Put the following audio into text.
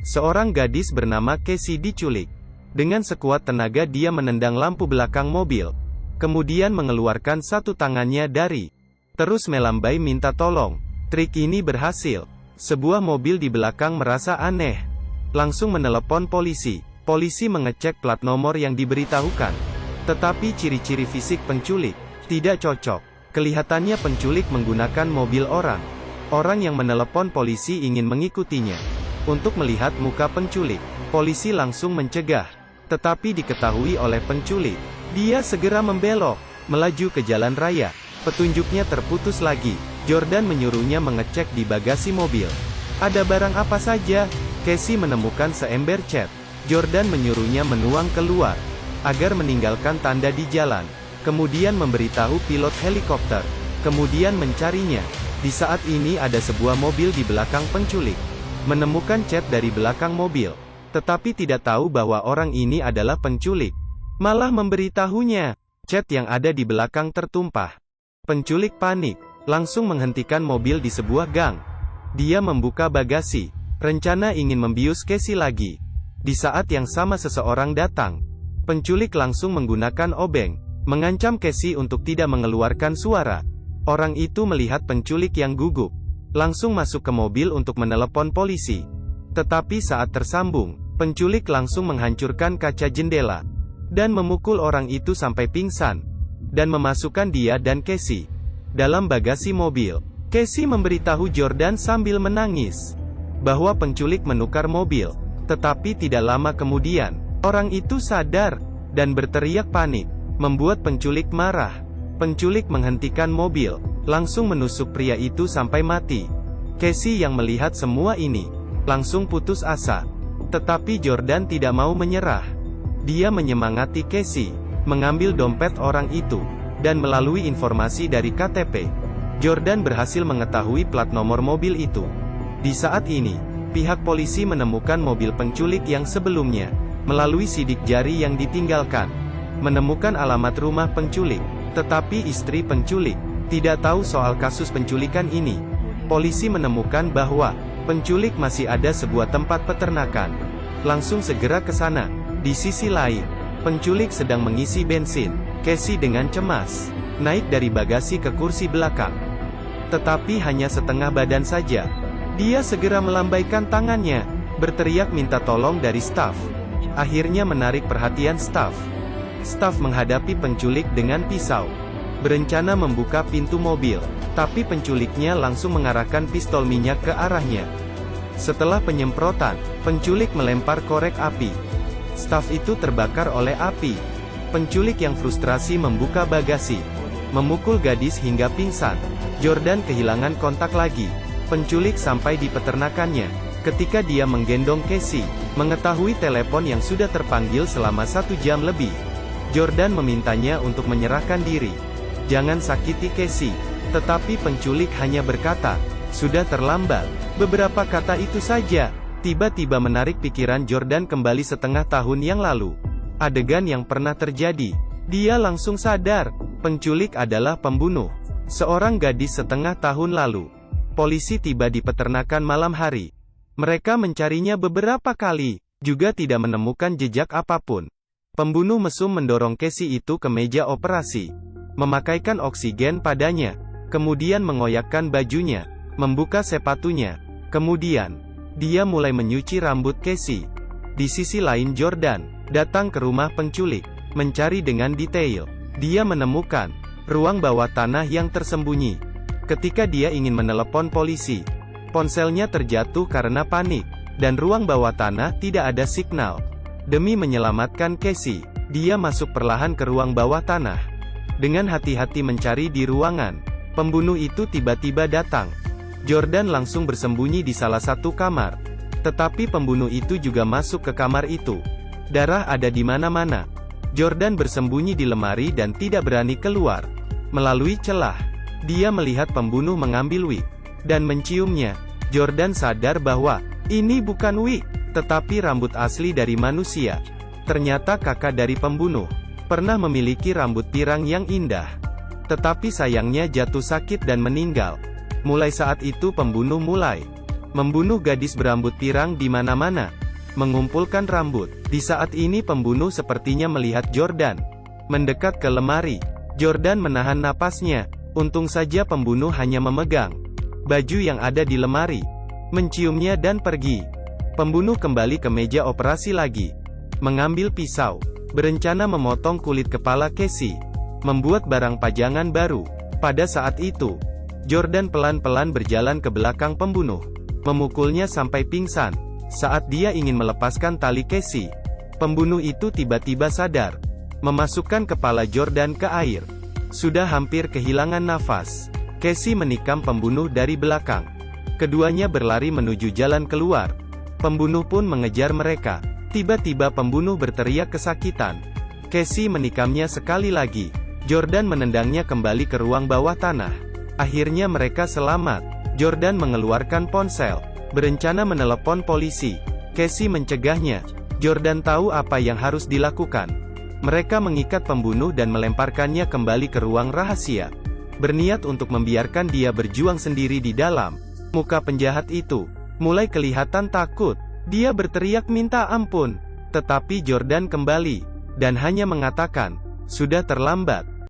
Seorang gadis bernama Casey diculik. Dengan sekuat tenaga dia menendang lampu belakang mobil. Kemudian mengeluarkan satu tangannya terus melambai minta tolong. Trik ini berhasil. Sebuah mobil di belakang merasa aneh. Langsung menelepon polisi. Polisi mengecek plat nomor yang diberitahukan. Tetapi ciri-ciri fisik penculik tidak cocok. Kelihatannya penculik menggunakan mobil orang. Orang yang menelepon polisi ingin mengikutinya untuk melihat muka penculik. Polisi langsung mencegah. Tetapi diketahui oleh penculik. Dia segera membelok, melaju ke jalan raya. Petunjuknya terputus lagi. Jordan menyuruhnya mengecek di bagasi mobil. Ada barang apa saja? Casey menemukan seember cat. Jordan menyuruhnya menuang keluar, agar meninggalkan tanda di jalan. Kemudian memberitahu pilot helikopter. Kemudian mencarinya. Di saat ini ada sebuah mobil di belakang penculik. Menemukan cat dari belakang mobil. Tetapi tidak tahu bahwa orang ini adalah penculik. Malah memberitahunya, cat yang ada di belakang tertumpah. Penculik panik, langsung menghentikan mobil di sebuah gang. Dia membuka bagasi, rencana ingin membius Casey lagi. Di saat yang sama seseorang datang. Penculik langsung menggunakan obeng, mengancam Casey untuk tidak mengeluarkan suara. Orang itu melihat penculik yang gugup, langsung masuk ke mobil untuk menelepon polisi. Tetapi saat tersambung, penculik langsung menghancurkan kaca jendela, dan memukul orang itu sampai pingsan, dan memasukkan dia dan Casey dalam bagasi mobil. Casey memberitahu Jordan sambil menangis, bahwa penculik menukar mobil. Tetapi tidak lama kemudian, orang itu sadar, dan berteriak panik, membuat penculik marah. Penculik menghentikan mobil, langsung menusuk pria itu sampai mati. Casey yang melihat semua ini, langsung putus asa. Tetapi Jordan tidak mau menyerah. Dia menyemangati Casey, mengambil dompet orang itu, dan melalui informasi dari KTP, Jordan berhasil mengetahui plat nomor mobil itu. Di saat ini, pihak polisi menemukan mobil penculik yang sebelumnya, melalui sidik jari yang ditinggalkan. Menemukan alamat rumah penculik, tetapi istri penculik tidak tahu soal kasus penculikan ini. Polisi menemukan bahwa penculik masih ada sebuah tempat peternakan. Langsung segera ke sana. Di sisi lain, penculik sedang mengisi bensin. Casey dengan cemas naik dari bagasi ke kursi belakang. Tetapi hanya setengah badan saja. Dia segera melambaikan tangannya, berteriak minta tolong dari staf. Akhirnya menarik perhatian staf. Staf menghadapi penculik dengan pisau, berencana membuka pintu mobil, tapi penculiknya langsung mengarahkan pistol minyak ke arahnya. Setelah penyemprotan, penculik melempar korek api. Staf itu terbakar oleh api. Penculik yang frustrasi membuka bagasi, memukul gadis hingga pingsan. Jordan kehilangan kontak lagi. Penculik sampai di peternakannya. Ketika dia menggendong Casey, mengetahui telepon yang sudah terpanggil selama 1 jam lebih, Jordan memintanya untuk menyerahkan diri. Jangan sakiti Casey. Tetapi penculik hanya berkata, sudah terlambat. Beberapa kata itu saja, tiba-tiba menarik pikiran Jordan kembali setengah tahun yang lalu. Adegan yang pernah terjadi. Dia langsung sadar, penculik adalah pembunuh seorang gadis setengah tahun lalu. Polisi tiba di peternakan malam hari. Mereka mencarinya beberapa kali, juga tidak menemukan jejak apapun. Pembunuh mesum mendorong Casey itu ke meja operasi, memakaikan oksigen padanya, kemudian mengoyakkan bajunya, membuka sepatunya. Kemudian, dia mulai menyuci rambut Casey. Di sisi lain Jordan datang ke rumah penculik, mencari dengan detail. Dia menemukan ruang bawah tanah yang tersembunyi. Ketika dia ingin menelepon polisi, ponselnya terjatuh karena panik, dan ruang bawah tanah tidak ada signal. Demi menyelamatkan Casey, dia masuk perlahan ke ruang bawah tanah. Dengan hati-hati mencari di ruangan, pembunuh itu tiba-tiba datang. Jordan langsung bersembunyi di salah satu kamar. Tetapi pembunuh itu juga masuk ke kamar itu. Darah ada di mana-mana. Jordan bersembunyi di lemari dan tidak berani keluar. Melalui celah, dia melihat pembunuh mengambil wig dan menciumnya. Jordan sadar bahwa ini bukan wig, tetapi rambut asli dari manusia. Ternyata kakak dari pembunuh pernah memiliki rambut pirang yang indah. Tetapi sayangnya jatuh sakit dan meninggal. Mulai saat itu pembunuh mulai membunuh gadis berambut pirang di mana-mana, mengumpulkan rambut. Di saat ini pembunuh sepertinya melihat Jordan mendekat ke lemari. Jordan menahan napasnya. Untung saja pembunuh hanya memegang baju yang ada di lemari, menciumnya dan pergi. Pembunuh kembali ke meja operasi lagi, mengambil pisau, berencana memotong kulit kepala Casey, membuat barang pajangan baru. Pada saat itu, Jordan pelan-pelan berjalan ke belakang pembunuh, memukulnya sampai pingsan. Saat dia ingin melepaskan tali Casey, pembunuh itu tiba-tiba sadar, memasukkan kepala Jordan ke air. Sudah hampir kehilangan nafas, Casey menikam pembunuh dari belakang. Keduanya berlari menuju jalan keluar. Pembunuh pun mengejar mereka. Tiba-tiba pembunuh berteriak kesakitan. Casey menikamnya sekali lagi. Jordan menendangnya kembali ke ruang bawah tanah. Akhirnya mereka selamat. Jordan mengeluarkan ponsel, berencana menelepon polisi. Casey mencegahnya. Jordan tahu apa yang harus dilakukan. Mereka mengikat pembunuh dan melemparkannya kembali ke ruang rahasia, berniat untuk membiarkan dia berjuang sendiri di dalam. Muka penjahat itu mulai kelihatan takut. Dia berteriak minta ampun, tetapi Jordan kembali dan hanya mengatakan, "Sudah terlambat."